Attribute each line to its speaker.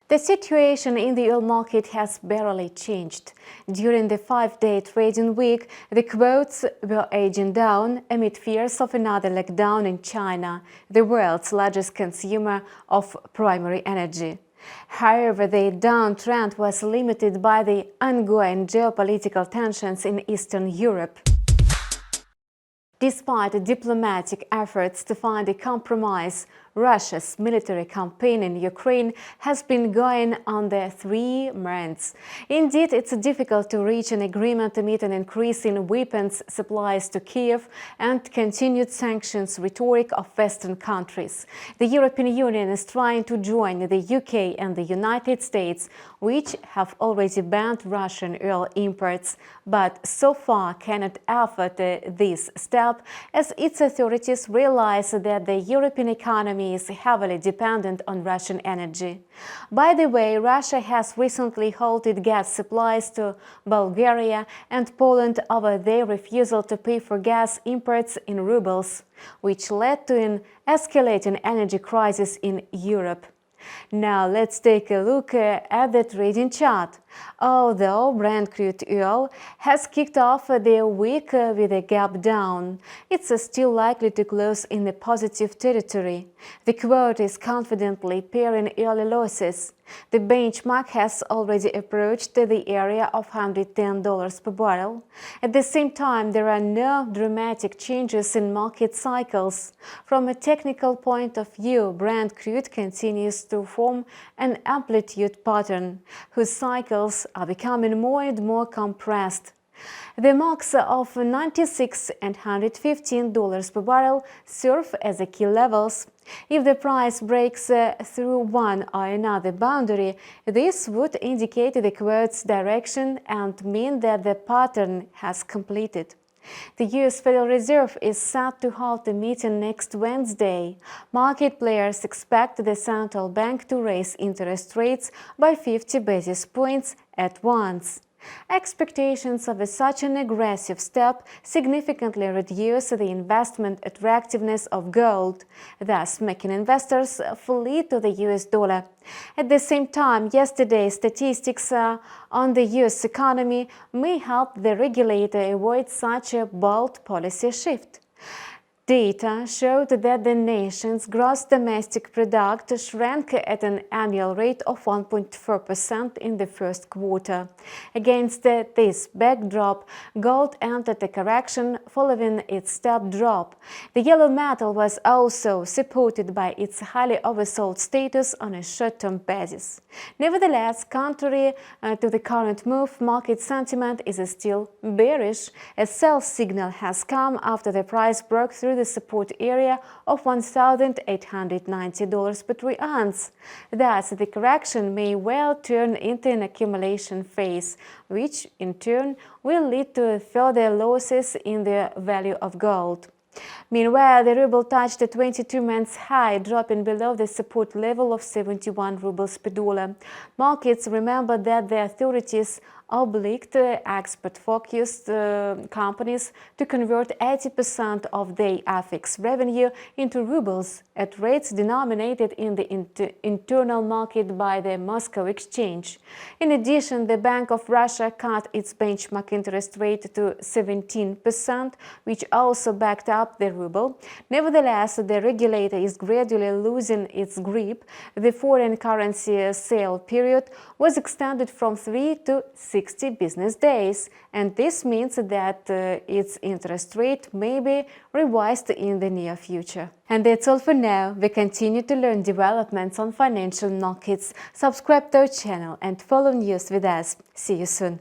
Speaker 1: The situation in the oil market has barely changed. During the 5-day trading week, the quotes were edging down amid fears of another lockdown in China, the world's largest consumer of primary energy. However, the downtrend was limited by the ongoing geopolitical tensions in Eastern Europe. Despite diplomatic efforts to find a compromise, Russia's military campaign in Ukraine has been going on for 3 months. Indeed, it's difficult to reach an agreement amid an increase in weapons supplies to Kyiv and continued sanctions rhetoric of Western countries. The European Union is trying to join the UK and the United States, which have already banned Russian oil imports, but so far cannot afford this step as its authorities realize that the European economy is heavily dependent on Russian energy. By the way, Russia has recently halted gas supplies to Bulgaria and Poland over their refusal to pay for gas imports in rubles, which led to an escalating energy crisis in Europe. Now let's take a look at the trading chart. Although Brent crude oil has kicked off the week with a gap down, it's still likely to close in the positive territory. The quote is confidently pairing early losses. The benchmark has already approached the area of $110 per barrel. At the same time, there are no dramatic changes in market cycles. From a technical point of view, Brent crude continues to form an amplitude pattern, whose cycles are becoming more and more compressed. The marks of $96 and $115 per barrel serve as key levels. If the price breaks through one or another boundary, this would indicate the quote's direction and mean that the pattern has completed. The US Federal Reserve is set to hold a meeting next Wednesday. Market players expect the central bank to raise interest rates by 50 basis points at once. Expectations of such an aggressive step significantly reduce the investment attractiveness of gold, thus making investors flee to the US dollar. At the same time, yesterday's statistics on the US economy may help the regulator avoid such a bold policy shift. Data showed that the nation's gross domestic product shrank at an annual rate of 1.4% in the first quarter. Against this backdrop, gold entered a correction following its steep drop. The yellow metal was also supported by its highly oversold status on a short-term basis. Nevertheless, contrary to the current move, market sentiment is still bearish. A sell signal has come after the price broke through the support area of $1,890 per 3 ounce. Thus, the correction may well turn into an accumulation phase, which in turn will lead to further losses in the value of gold. Meanwhile, the ruble touched a 22-month high, dropping below the support level of 71 rubles per dollar. Markets remember that the authorities obliged export-focused companies to convert 80% of their FX revenue into rubles at rates denominated in the internal market by the Moscow exchange. In addition, the Bank of Russia cut its benchmark interest rate to 17%, which also backed up the ruble. Nevertheless, the regulator is gradually losing its grip. The foreign currency sale period was extended from 3 to 60 business days, and this means that its interest rate may be revised in the near future. And that's all for now. We continue to learn developments on financial markets. Subscribe to our channel and follow news with us. See you soon.